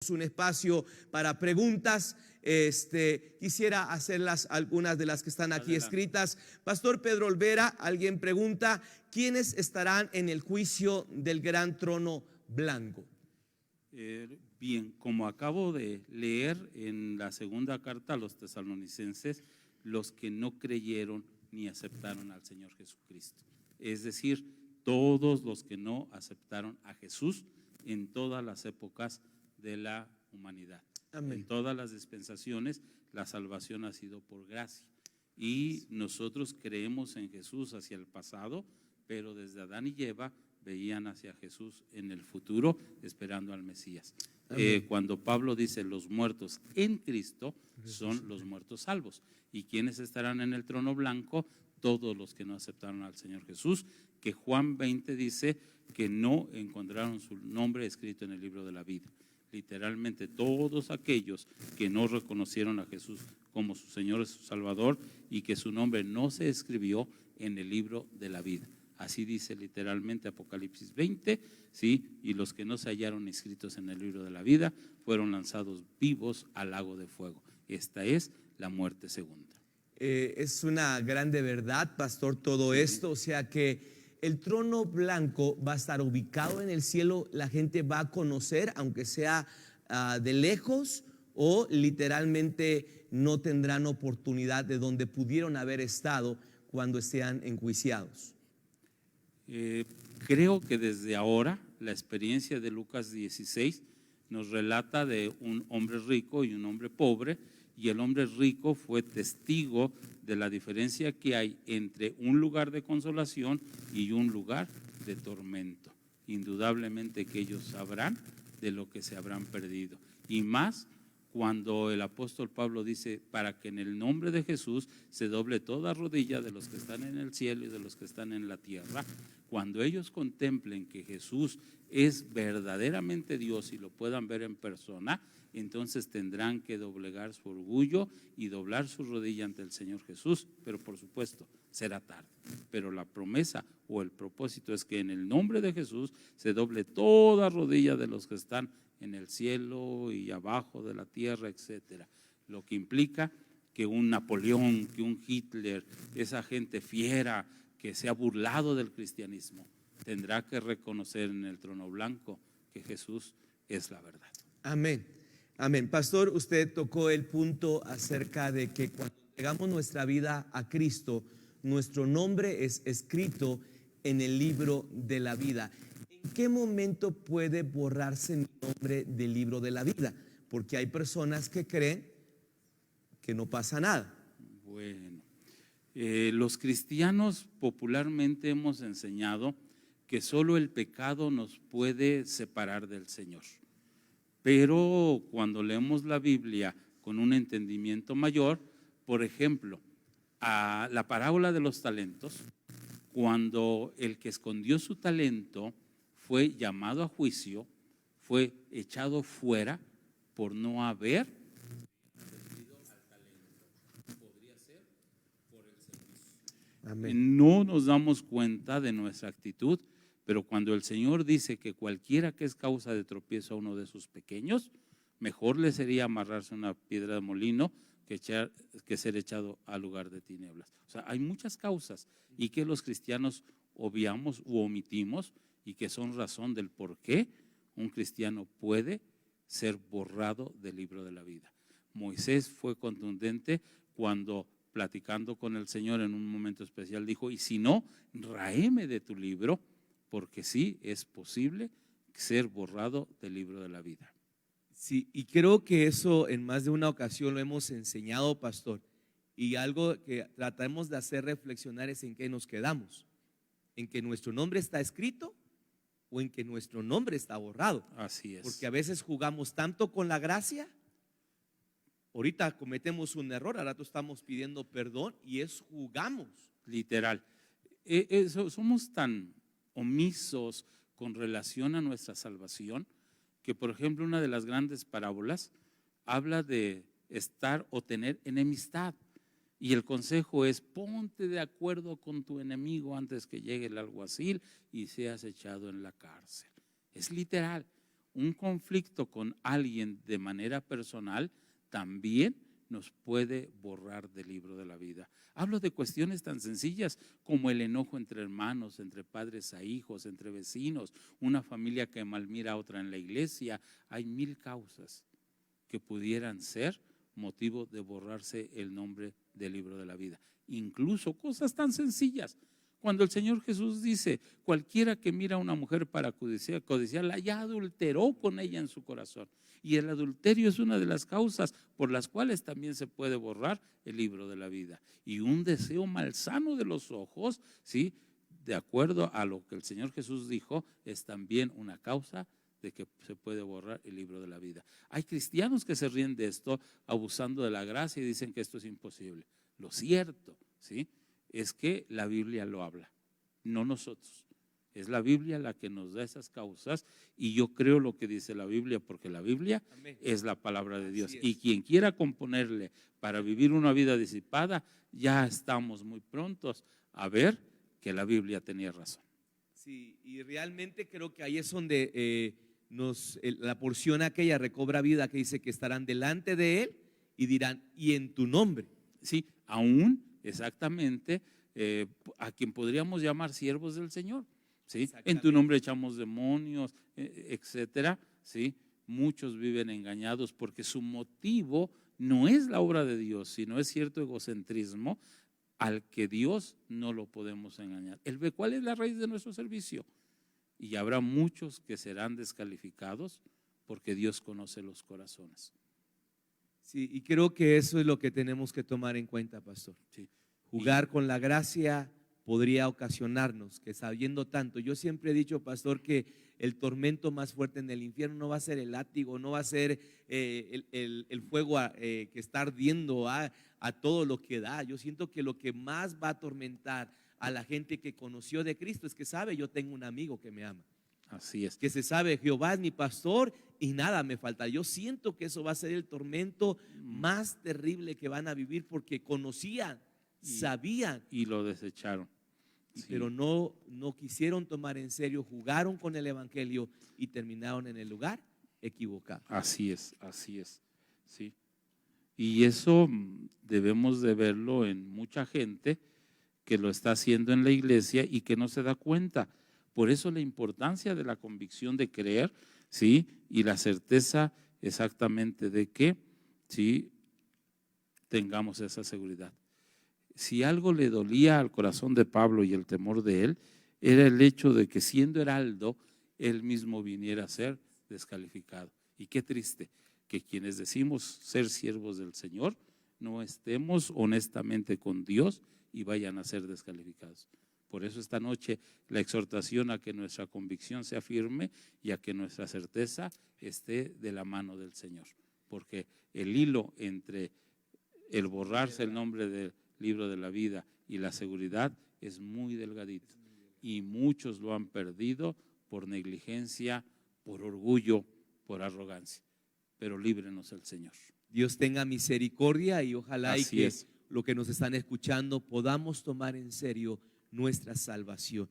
un espacio para preguntas. Quisiera hacerlas algunas de las que están aquí escritas. Pastor Pedro Olvera, alguien pregunta: ¿quiénes estarán en el juicio del gran trono blanco? Bien, como acabo de leer en la segunda carta a los tesalonicenses, los que no creyeron ni aceptaron al Señor Jesucristo. Es decir, todos los que no aceptaron a Jesús en todas las épocas de la humanidad. Amén. En todas las dispensaciones la salvación ha sido por gracia y nosotros creemos en Jesús hacia el pasado, pero desde Adán y Eva veían hacia Jesús en el futuro, esperando al Mesías. Cuando Pablo dice los muertos en Cristo, son los muertos salvos. ¿Y quiénes estarán en el trono blanco? Todos los que no aceptaron al Señor Jesús, que Juan 20 dice que no encontraron su nombre escrito en el libro de la vida. Literalmente todos aquellos que no reconocieron a Jesús como su Señor y su Salvador y que su nombre no se escribió en el libro de la vida. Así dice literalmente Apocalipsis 20, ¿sí? Y los que no se hallaron inscritos en el libro de la vida fueron lanzados vivos al lago de fuego. Esta es la muerte segunda. Es una grande verdad, pastor, todo esto. O sea que el trono blanco va a estar ubicado en el cielo. La gente va a conocer, aunque sea de lejos, o literalmente no tendrán oportunidad de donde pudieron haber estado cuando sean enjuiciados. Creo que desde ahora la experiencia de Lucas 16 nos relata de un hombre rico y un hombre pobre, y el hombre rico fue testigo de la diferencia que hay entre un lugar de consolación y un lugar de tormento. Indudablemente que ellos sabrán de lo que se habrán perdido, y más cuando el apóstol Pablo dice: para que en el nombre de Jesús se doble toda rodilla de los que están en el cielo y de los que están en la tierra. Cuando ellos contemplen que Jesús es verdaderamente Dios y lo puedan ver en persona, entonces tendrán que doblegar su orgullo y doblar su rodilla ante el Señor Jesús. Pero por supuesto, será tarde. Pero la promesa o el propósito es que en el nombre de Jesús se doble toda rodilla de los que están en el cielo y abajo de la tierra, etcétera. Lo que implica que un Napoleón, que un Hitler, esa gente fiera que se ha burlado del cristianismo, tendrá que reconocer en el trono blanco que Jesús es la verdad. Amén. Amén. Pastor, usted tocó el punto acerca de que cuando entregamos nuestra vida a Cristo, nuestro nombre es escrito en el libro de la vida. ¿En qué momento puede borrarse mi nombre del libro de la vida? Porque hay personas que creen que no pasa nada. Bueno, los cristianos popularmente hemos enseñado que solo el pecado nos puede separar del Señor. Pero cuando leemos la Biblia con un entendimiento mayor, por ejemplo, a la parábola de los talentos, cuando el que escondió su talento fue llamado a juicio, fue echado fuera por no haber servido al talento. Podría ser por el servicio. Amén. No nos damos cuenta de nuestra actitud, pero cuando el Señor dice que cualquiera que es causa de tropiezo a uno de sus pequeños, mejor le sería amarrarse una piedra de molino que ser echado al lugar de tinieblas. O sea, hay muchas causas y que los cristianos obviamos u omitimos, y que son razón del por qué un cristiano puede ser borrado del libro de la vida. Moisés fue contundente cuando, platicando con el Señor en un momento especial, dijo: y si no, raeme de tu libro, porque sí es posible ser borrado del libro de la vida. Sí, y creo que eso en más de una ocasión lo hemos enseñado, pastor, y algo que tratamos de hacer reflexionar es en qué nos quedamos, en que nuestro nombre está escrito o en que nuestro nombre está borrado. Así es. Porque a veces jugamos tanto con la gracia. Ahorita cometemos un error, ahora estamos pidiendo perdón y jugamos. Literal. Somos tan omisos con relación a nuestra salvación que, por ejemplo, una de las grandes parábolas habla de estar o tener enemistad. Y el consejo es: ponte de acuerdo con tu enemigo antes que llegue el alguacil y seas echado en la cárcel. Es literal. un conflicto con alguien de manera personal también nos puede borrar del libro de la vida. Hablo de cuestiones tan sencillas como el enojo entre hermanos, entre padres a hijos, entre vecinos, una familia que malmira a otra en la iglesia. Hay 1000 causas que pudieran ser motivo de borrarse el nombre del libro de la vida. Incluso cosas tan sencillas. Cuando el Señor Jesús dice, cualquiera que mira a una mujer para codiciarla, ya adulteró con ella en su corazón. Y el adulterio es una de las causas por las cuales también se puede borrar el libro de la vida. Y un deseo malsano de los ojos, ¿sí?, de acuerdo a lo que el Señor Jesús dijo, es también una causa de que se puede borrar el libro de la vida. Hay cristianos que se ríen de esto, abusando de la gracia y dicen que esto es imposible. Lo cierto, ¿sí?, es que la Biblia lo habla, no nosotros. Es la Biblia la que nos da esas causas y yo creo lo que dice la Biblia porque la Biblia Amén. es la palabra de Dios. Así es. Y quien quiera componerle para vivir una vida disipada, ya estamos muy prontos a ver que la Biblia tenía razón. Sí, y realmente creo que ahí es donde la porción aquella recobra vida, que dice que estarán delante de Él y dirán, y en tu nombre. Sí, aún exactamente a quien podríamos llamar siervos del Señor. ¿Sí? En tu nombre echamos demonios, etcétera. ¿Sí? Muchos viven engañados porque su motivo no es la obra de Dios, sino es cierto egocentrismo al que Dios no lo podemos engañar. ¿Cuál es la raíz de nuestro servicio? Y habrá muchos que serán descalificados porque Dios conoce los corazones. Sí, y creo que eso es lo que tenemos que tomar en cuenta, pastor. Sí. Jugar con la gracia podría ocasionarnos que, sabiendo tanto, yo siempre he dicho, pastor, que el tormento más fuerte en el infierno no va a ser el látigo, no va a ser el fuego que está ardiendo a todo lo que da. Yo siento que lo que más va a atormentar a la gente que conoció de Cristo es que sabe, yo tengo un amigo que me ama. Así es. Que se sabe, Jehová es mi pastor y nada me falta. Yo siento que eso va a ser el tormento más terrible que van a vivir porque conocían, sabían. Y lo desecharon. Sí. Pero no quisieron tomar en serio, jugaron con el evangelio y terminaron en el lugar equivocado. Así es, sí. Y eso debemos de verlo en mucha gente que lo está haciendo en la iglesia y que no se da cuenta. Por eso la importancia de la convicción de creer, ¿sí? Y la certeza exactamente de que, ¿sí?, tengamos esa seguridad. Si algo le dolía al corazón de Pablo y el temor de él, era el hecho de que siendo heraldo, él mismo viniera a ser descalificado. Y qué triste que quienes decimos ser siervos del Señor no estemos honestamente con Dios y vayan a ser descalificados. Por eso esta noche la exhortación a que nuestra convicción sea firme y a que nuestra certeza esté de la mano del Señor. Porque el hilo entre el borrarse el nombre del libro de la vida y la seguridad es muy delgadito. Y muchos lo han perdido por negligencia, por orgullo, por arrogancia. Pero líbrenos el Señor. Dios tenga misericordia y ojalá Así y que es. lo que nos están escuchando podamos tomar en serio nuestra salvación.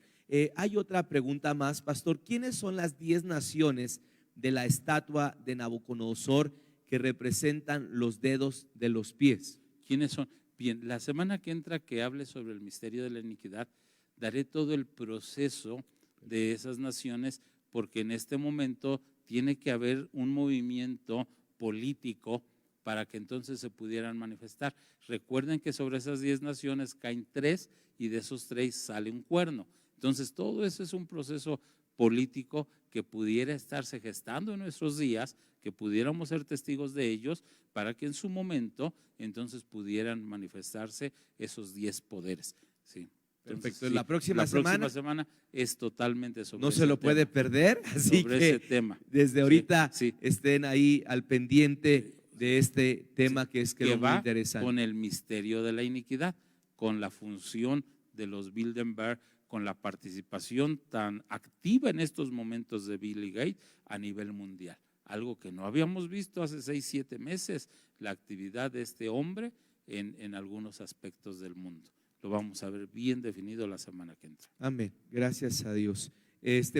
Hay otra pregunta más, pastor. ¿Quiénes son las 10 naciones de la estatua de Nabucodonosor que representan los dedos de los pies? ¿Quiénes son? Bien, la semana que entra que hable sobre el misterio de la iniquidad, daré todo el proceso de esas naciones, porque en este momento tiene que haber un movimiento político para que entonces se pudieran manifestar. Recuerden que sobre esas 10 naciones caen 3 y de esos 3 sale un cuerno. Entonces todo eso es un proceso político que pudiera estarse gestando en nuestros días, que pudiéramos ser testigos de ellos para que en su momento entonces pudieran manifestarse esos 10 poderes. Sí. Entonces, Perfecto. sí, la próxima semana es totalmente sobre no se lo tema. puede perder, así Sobre que ese tema. desde ahorita Sí. estén ahí al pendiente de este tema que es que muy va interesante. con el misterio de la iniquidad, con la función de los Bilderberg, con la participación tan activa en estos momentos de Billy Gates a nivel mundial. Algo que no habíamos visto hace 6-7 meses, la actividad de este hombre en algunos aspectos del mundo. Lo vamos a ver bien definido la semana que entra. Amén. Gracias a Dios.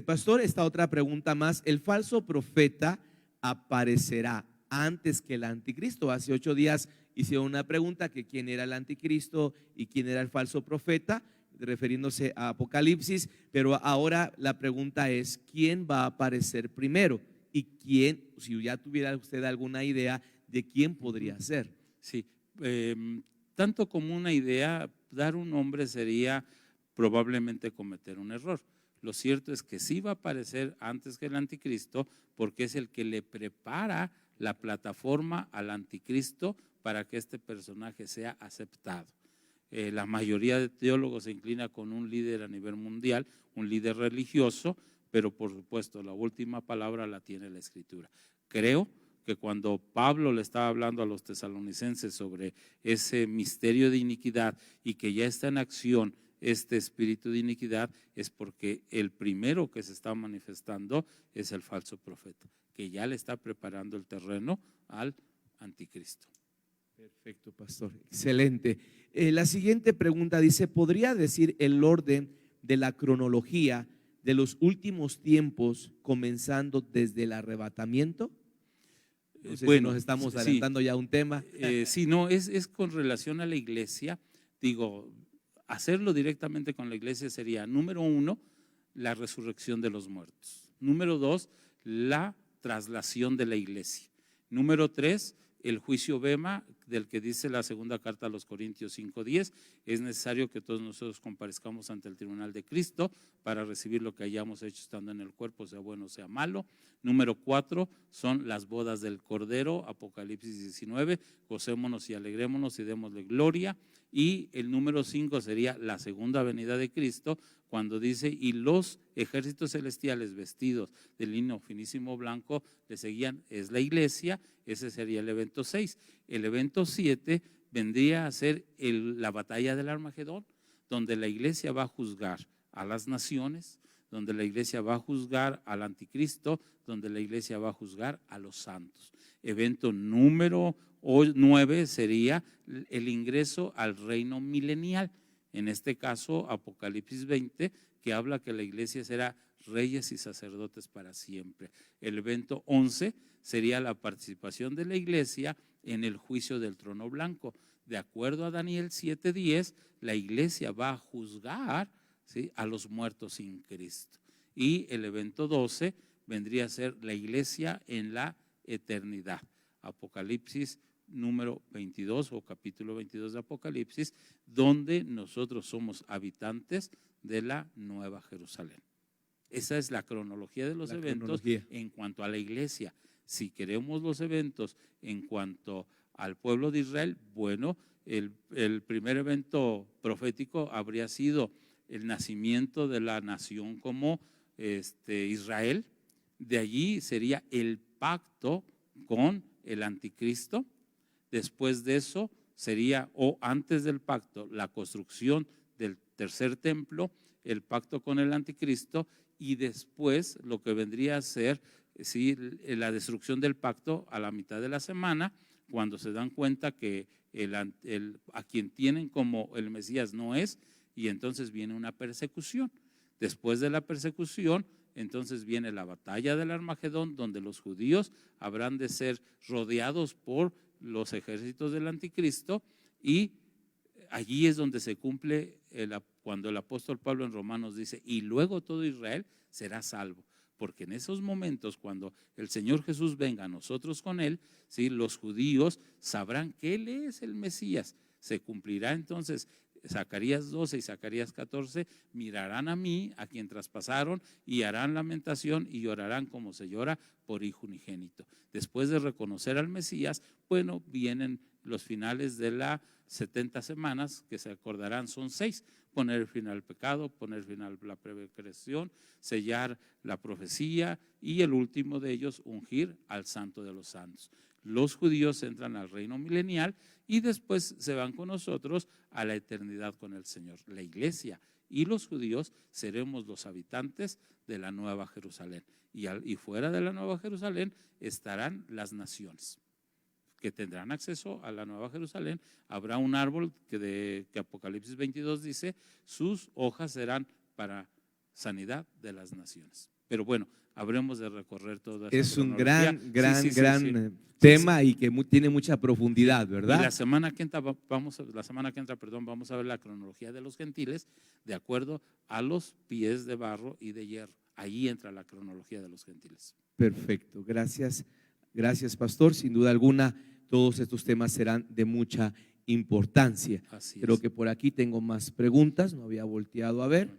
Pastor, esta otra pregunta más. ¿El falso profeta aparecerá antes que el anticristo? Hace 8 días hice una pregunta que quién era el anticristo y quién era el falso profeta, refiriéndose a Apocalipsis, pero ahora la pregunta es ¿quién va a aparecer primero? Y quién, si ya tuviera usted alguna idea de quién podría ser. Sí, tanto como una idea, dar un nombre sería probablemente cometer un error. Lo cierto es que sí va a aparecer antes que el anticristo, porque es el que le prepara la plataforma al anticristo para que este personaje sea aceptado. La mayoría de teólogos se inclina con un líder a nivel mundial, un líder religioso, pero por supuesto la última palabra la tiene la Escritura. Creo que cuando Pablo le estaba hablando a los tesalonicenses sobre ese misterio de iniquidad y que ya está en acción este espíritu de iniquidad, es porque el primero que se está manifestando es el falso profeta, que ya le está preparando el terreno al anticristo. Perfecto, pastor, excelente. La siguiente pregunta dice, ¿podría decir el orden de la cronología de los últimos tiempos comenzando desde el arrebatamiento? No sé si nos estamos adelantando ya a un tema. Sí, no, es con relación a la iglesia. Digo, hacerlo directamente con la iglesia sería, número 1, la resurrección de los muertos. Número 2, la traslación de la iglesia. Número 3, el juicio bema, del que dice la segunda carta a los Corintios 5:10, es necesario que todos nosotros comparezcamos ante el tribunal de Cristo para recibir lo que hayamos hecho estando en el cuerpo, sea bueno o sea malo. Número 4 son las bodas del Cordero, Apocalipsis 19, gocémonos y alegrémonos y démosle gloria. Y el número 5 sería la segunda venida de Cristo, cuando dice, y los ejércitos celestiales vestidos de lino finísimo blanco le seguían, es la iglesia. Ese sería el evento 6. El evento 7 vendría a ser la batalla del Armagedón, donde la iglesia va a juzgar a las naciones, donde la iglesia va a juzgar al anticristo, donde la iglesia va a juzgar a los santos. Evento número 9 sería el ingreso al reino milenial. En este caso, Apocalipsis 20, que habla que la iglesia será reyes y sacerdotes para siempre. El evento 11 sería la participación de la iglesia en el juicio del trono blanco. De acuerdo a Daniel 7:10, la iglesia va a juzgar, ¿sí?, a los muertos sin Cristo. Y el evento 12 vendría a ser la iglesia en la eternidad. Apocalipsis número 22 o capítulo 22 de Apocalipsis, donde nosotros somos habitantes de la Nueva Jerusalén. Esa es la cronología de los eventos en cuanto a la iglesia. Si queremos los eventos en cuanto al pueblo de Israel, bueno, el primer evento profético habría sido el nacimiento de la nación como Israel. De allí sería el pacto con el anticristo. Después de eso sería, o antes del pacto, la construcción del tercer templo, el pacto con el anticristo, y después lo que vendría a ser, sí, la destrucción del pacto a la mitad de la semana, cuando se dan cuenta que a quien tienen como el Mesías no es, y entonces viene una persecución. Después de la persecución, entonces viene la batalla del Armagedón, donde los judíos habrán de ser rodeados por los ejércitos del anticristo, y allí es donde se cumple cuando el apóstol Pablo en Romanos dice, y luego todo Israel será salvo. Porque en esos momentos, cuando el Señor Jesús venga, nosotros con Él, ¿sí?, los judíos sabrán que Él es el Mesías. Se cumplirá entonces Zacarías 12 y Zacarías 14, mirarán a mí, a quien traspasaron, y harán lamentación y llorarán como se llora por hijo unigénito. Después de reconocer al Mesías, bueno, vienen los finales de las 70 semanas, que se acordarán son 6, poner fin al pecado, poner fin a la prevecreación, sellar la profecía, y el último de ellos, ungir al Santo de los Santos. Los judíos entran al reino milenial y después se van con nosotros a la eternidad con el Señor. La iglesia y los judíos seremos los habitantes de la Nueva Jerusalén, y fuera de la Nueva Jerusalén estarán las naciones que tendrán acceso a la Nueva Jerusalén. Habrá un árbol que Apocalipsis 22 dice, sus hojas serán para sanidad de las naciones. Pero bueno, habremos de recorrer toda esa Es un cronología. gran tema y que tiene mucha profundidad, Y ¿verdad? la semana que entra vamos a ver la cronología de los gentiles de acuerdo a los pies de barro y de hierro. Ahí entra la cronología de los gentiles. Perfecto, gracias, pastor. Sin duda alguna, todos estos temas serán de mucha importancia. Así Creo es. que por aquí tengo más preguntas, no había volteado a ver.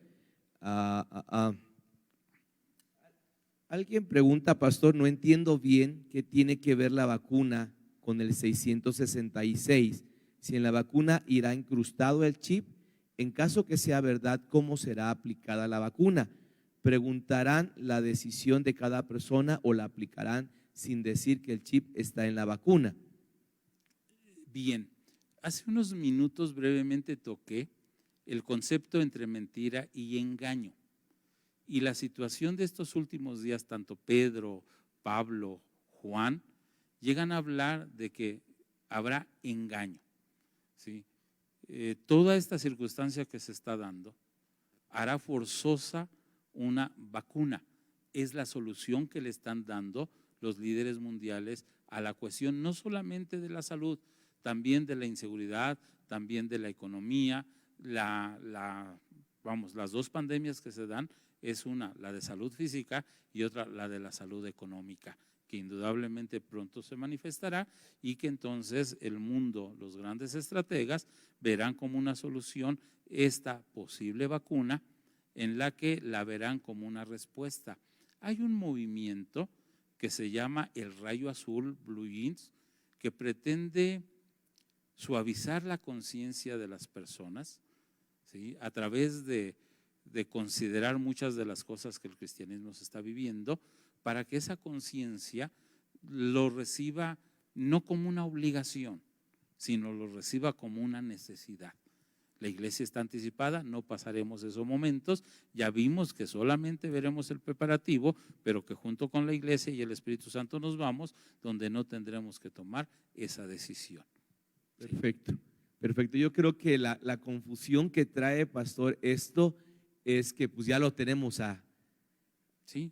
Alguien pregunta, pastor, no entiendo bien qué tiene que ver la vacuna con el 666. Si en la vacuna irá incrustado el chip, en caso que sea verdad, ¿cómo será aplicada la vacuna? ¿Preguntarán la decisión de cada persona o la aplicarán sin decir que el chip está en la vacuna? Bien, hace unos minutos brevemente toqué el concepto entre mentira y engaño. Y la situación de estos últimos días, tanto Pedro, Pablo, Juan, llegan a hablar de que habrá engaño, ¿sí? Toda esta circunstancia que se está dando hará forzosa una vacuna. Es la solución que le están dando los líderes mundiales a la cuestión no solamente de la salud, también de la inseguridad, también de la economía. Las dos pandemias que se dan es una, la de salud física, y otra, la de la salud económica, que indudablemente pronto se manifestará y que entonces el mundo, los grandes estrategas, verán como una solución esta posible vacuna, en la que la verán como una respuesta. Hay un movimiento que se llama el Rayo Azul, Blue Jeans, que pretende suavizar la conciencia de las personas, ¿sí? A través de considerar muchas de las cosas que el cristianismo se está viviendo, para que esa conciencia lo reciba no como una obligación, sino lo reciba como una necesidad. La iglesia está anticipada, no pasaremos esos momentos, ya vimos que solamente veremos el preparativo, pero que junto con la iglesia y el Espíritu Santo nos vamos, donde no tendremos que tomar esa decisión. Perfecto, perfecto. Yo creo que la confusión que trae, pastor, esto es que pues ya lo tenemos ¿sí?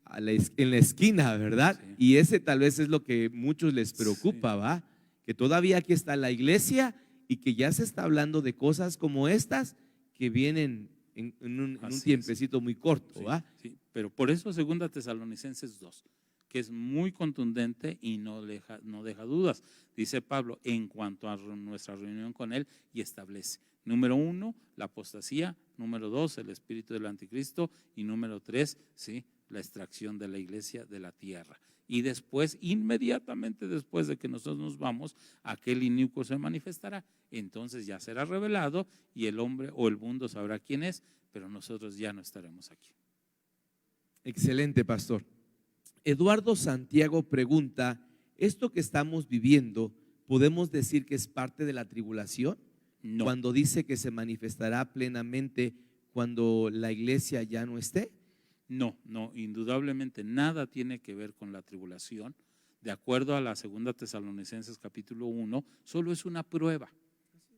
En la esquina, ¿verdad? Sí. Y ese tal vez es lo que muchos les preocupa, Sí. ¿va? Que todavía aquí está la iglesia y que ya se está hablando de cosas como estas que vienen en un tiempecito muy corto, Sí, ¿va? sí, pero por eso 2 Tesalonicenses 2, que es muy contundente y no deja dudas. Dice Pablo en cuanto a nuestra reunión con él, y establece: número 1, la apostasía; número 2, el espíritu del anticristo; y número 3, ¿sí?, la extracción de la iglesia de la tierra. Y después, inmediatamente después de que nosotros nos vamos, aquel inicuo se manifestará. Entonces ya será revelado y el hombre o el mundo sabrá quién es, pero nosotros ya no estaremos aquí. Excelente, pastor. Eduardo Santiago pregunta, ¿esto que estamos viviendo podemos decir que es parte de la tribulación? No. Cuando dice que se manifestará plenamente cuando la iglesia ya no esté. No, indudablemente nada tiene que ver con la tribulación. De acuerdo a la 2 Tesalonicenses capítulo 1, solo es una prueba,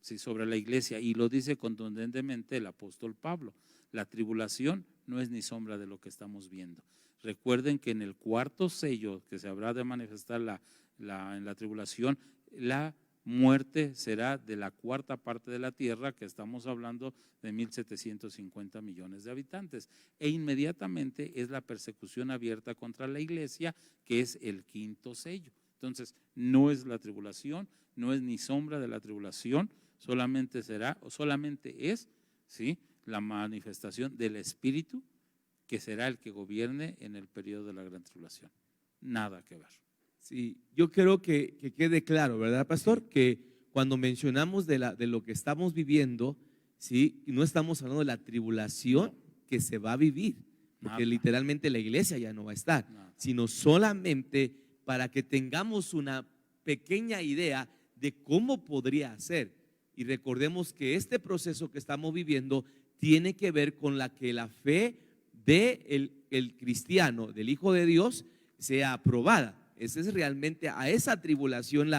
¿sí?, sobre la iglesia, y lo dice contundentemente el apóstol Pablo. La tribulación no es ni sombra de lo que estamos viendo. Recuerden que en el 4.º sello que se habrá de manifestar en la tribulación, la muerte será de la 1/4 parte de la tierra, que estamos hablando de 1.750 millones de habitantes, e inmediatamente es la persecución abierta contra la iglesia, que es el 5.º sello. Entonces, no es la tribulación, no es ni sombra de la tribulación, solamente es, ¿sí?, la manifestación del Espíritu, que será el que gobierne en el periodo de la gran tribulación. Nada que ver. Sí, yo creo que quede claro, ¿verdad, pastor? Sí. Que cuando mencionamos de lo que estamos viviendo, ¿sí?, no estamos hablando de la tribulación que se va a vivir, porque Nada. literalmente la iglesia ya no va a estar, Nada. sino solamente para que tengamos una pequeña idea de cómo podría ser. Y recordemos que este proceso que estamos viviendo tiene que ver con la que la fe del cristiano, del Hijo de Dios, sea aprobada. Esa es realmente, a esa tribulación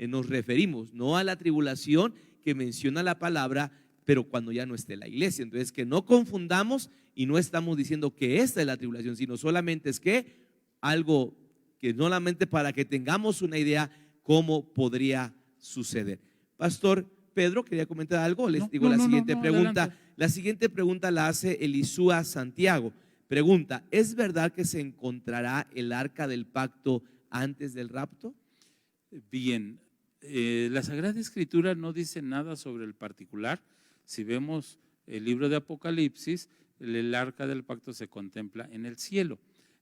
nos referimos, no a la tribulación que menciona la palabra pero cuando ya no esté la iglesia. Entonces, que no confundamos, y no estamos diciendo que esta es la tribulación, sino solamente es que algo que solamente para que tengamos una idea cómo podría suceder. Pastor Pedro, ¿quería comentar algo? Les digo la siguiente pregunta. Adelante. La siguiente pregunta la hace Elisúa Santiago. Pregunta: ¿es verdad que se encontrará el arca del pacto antes del rapto? Bien, la Sagrada Escritura no dice nada sobre el particular. Si vemos el libro de Apocalipsis, el arca del pacto se contempla en el cielo.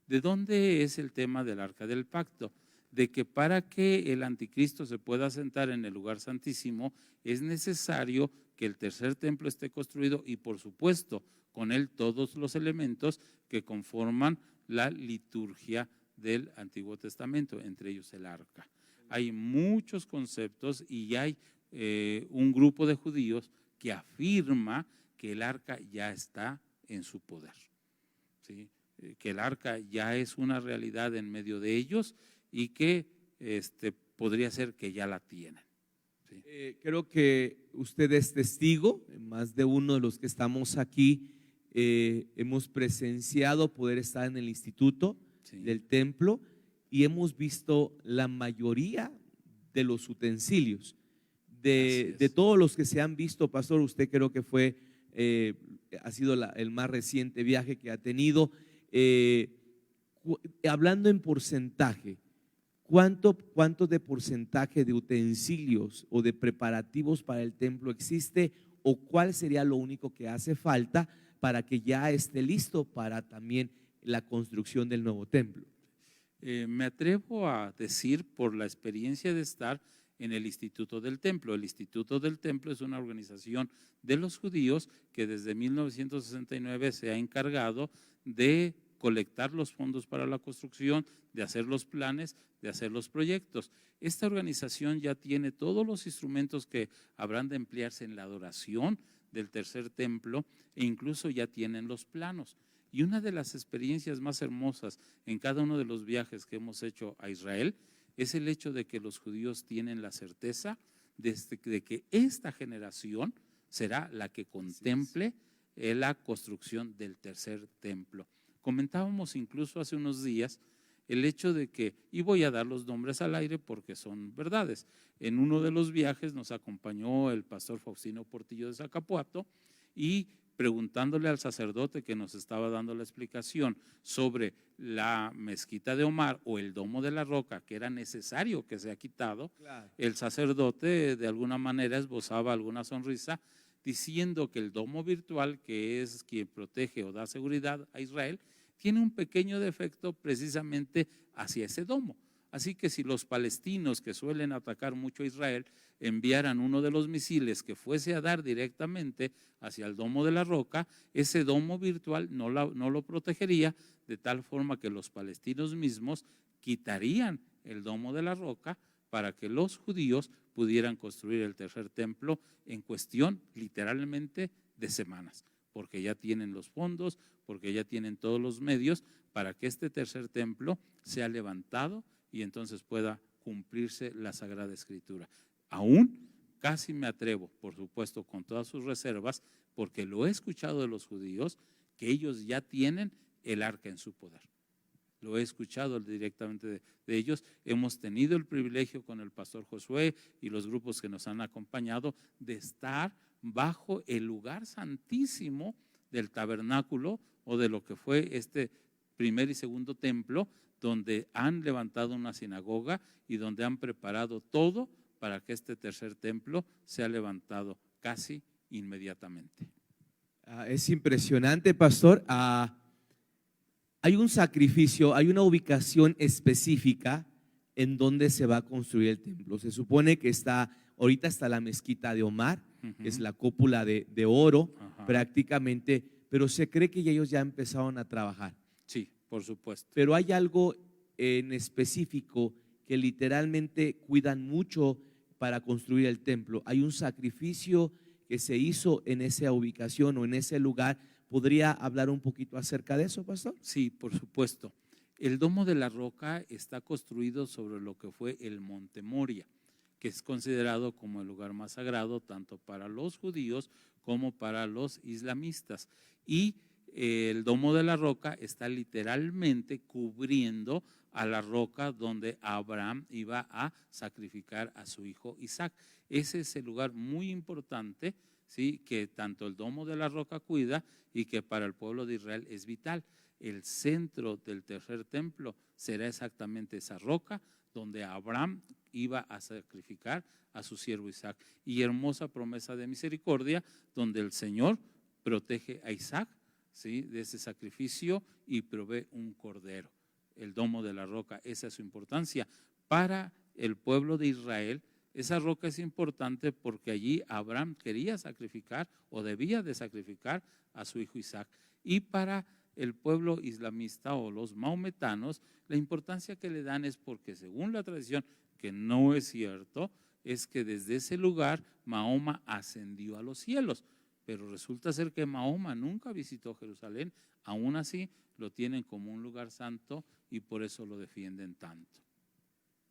¿De dónde es el tema del arca del pacto? De que para que el anticristo se pueda sentar en el lugar santísimo es necesario que el tercer templo esté construido y, por supuesto, con él todos los elementos que conforman la liturgia del Antiguo Testamento, entre ellos el arca. Hay muchos conceptos y hay un grupo de judíos que afirma que el arca ya está en su poder, ¿sí? Que el arca ya es una realidad en medio de ellos y que podría ser que ya la tienen. ¿Sí? Creo que usted es testigo, más de uno de los que estamos aquí hemos presenciado poder estar en el instituto, sí, del templo, y hemos visto la mayoría de los utensilios. De todos los que se han visto, pastor, usted creo que fue, ha sido el más reciente viaje que ha tenido. Hablando en porcentaje, ¿cuánto de porcentaje de utensilios o de preparativos para el templo existe, o cuál sería lo único que hace falta para que ya esté listo para también la construcción del nuevo templo? Me atrevo a decir, por la experiencia de estar en el Instituto del Templo. El Instituto del Templo es una organización de los judíos que desde 1969 se ha encargado de colectar los fondos para la construcción, de hacer los planes, de hacer los proyectos. Esta organización ya tiene todos los instrumentos que habrán de emplearse en la adoración del tercer templo, e incluso ya tienen los planos. Y una de las experiencias más hermosas en cada uno de los viajes que hemos hecho a Israel es el hecho de que los judíos tienen la certeza de que esta generación será la que contemple la construcción del tercer templo. Comentábamos incluso hace unos días el hecho de que, y voy a dar los nombres al aire porque son verdades, en uno de los viajes nos acompañó el pastor Faustino Portillo de Zacapuato, y preguntándole al sacerdote que nos estaba dando la explicación sobre la mezquita de Omar o el domo de la roca, que era necesario que se ha quitado, claro, el sacerdote de alguna manera esbozaba alguna sonrisa diciendo que el domo virtual, que es quien protege o da seguridad a Israel, tiene un pequeño defecto precisamente hacia ese domo. Así que si los palestinos, que suelen atacar mucho a Israel, enviaran uno de los misiles que fuese a dar directamente hacia el domo de la roca, ese domo virtual no lo protegería, de tal forma que los palestinos mismos quitarían el domo de la roca para que los judíos pudieran construir el tercer templo en cuestión literalmente de semanas, porque ya tienen los fondos, porque ya tienen todos los medios para que este tercer templo sea levantado y entonces pueda cumplirse la Sagrada Escritura. Aún casi me atrevo, por supuesto con todas sus reservas, porque lo he escuchado de los judíos, que ellos ya tienen el arca en su poder. Lo he escuchado directamente de ellos. Hemos tenido el privilegio con el pastor Josué y los grupos que nos han acompañado de estar bajo el lugar santísimo del tabernáculo o de lo que fue este primer y segundo templo, donde han levantado una sinagoga y donde han preparado todo para que este tercer templo sea levantado casi inmediatamente. Es impresionante, pastor. Hay un sacrificio, hay una ubicación específica en donde se va a construir el templo. Se supone que ahorita está la mezquita de Omar, que es la cúpula de oro, prácticamente, pero se cree que ellos ya empezaron a trabajar. Sí, por supuesto. Pero hay algo en específico que literalmente cuidan mucho para construir el templo. Hay un sacrificio que se hizo en esa ubicación o en ese lugar. ¿Podría hablar un poquito acerca de eso, pastor? Sí, por supuesto. El domo de la roca está construido sobre lo que fue el Monte Moria, que es considerado como el lugar más sagrado tanto para los judíos como para los islamistas. Y el Domo de la Roca está literalmente cubriendo a la roca donde Abraham iba a sacrificar a su hijo Isaac. Ese es el lugar muy importante, ¿sí?, que tanto el Domo de la Roca cuida y que para el pueblo de Israel es vital. El centro del tercer templo será exactamente esa roca donde Abraham iba a sacrificar a su siervo Isaac. Y hermosa promesa de misericordia donde el Señor protege a Isaac, ¿sí?, de ese sacrificio y provee un cordero. El Domo de la Roca, esa es su importancia. Para el pueblo de Israel, esa roca es importante porque allí Abraham quería sacrificar o debía de sacrificar a su hijo Isaac. Y para el pueblo islamista o los maometanos, la importancia que le dan es porque según la tradición, que no es cierto, es que desde ese lugar Mahoma ascendió a los cielos. Pero resulta ser que Mahoma nunca visitó Jerusalén, aún así lo tienen como un lugar santo y por eso lo defienden tanto.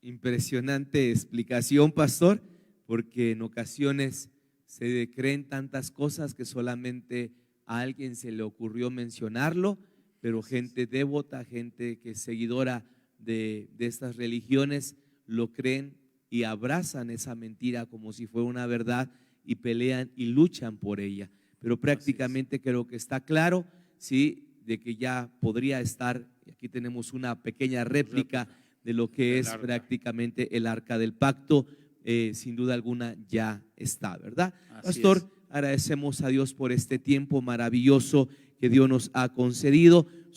Impresionante explicación, pastor, porque en ocasiones se creen tantas cosas que solamente a alguien se le ocurrió mencionarlo, pero gente devota, gente que es seguidora de estas religiones, lo creen y abrazan esa mentira como si fuera una verdad y pelean y luchan por ella. Pero prácticamente creo que está claro, sí, de que ya podría estar, aquí tenemos una pequeña réplica de lo que es prácticamente el Arca del Pacto, sin duda alguna ya está, ¿verdad? Pastor, agradecemos a Dios por este tiempo maravilloso que Dios nos ha concedido.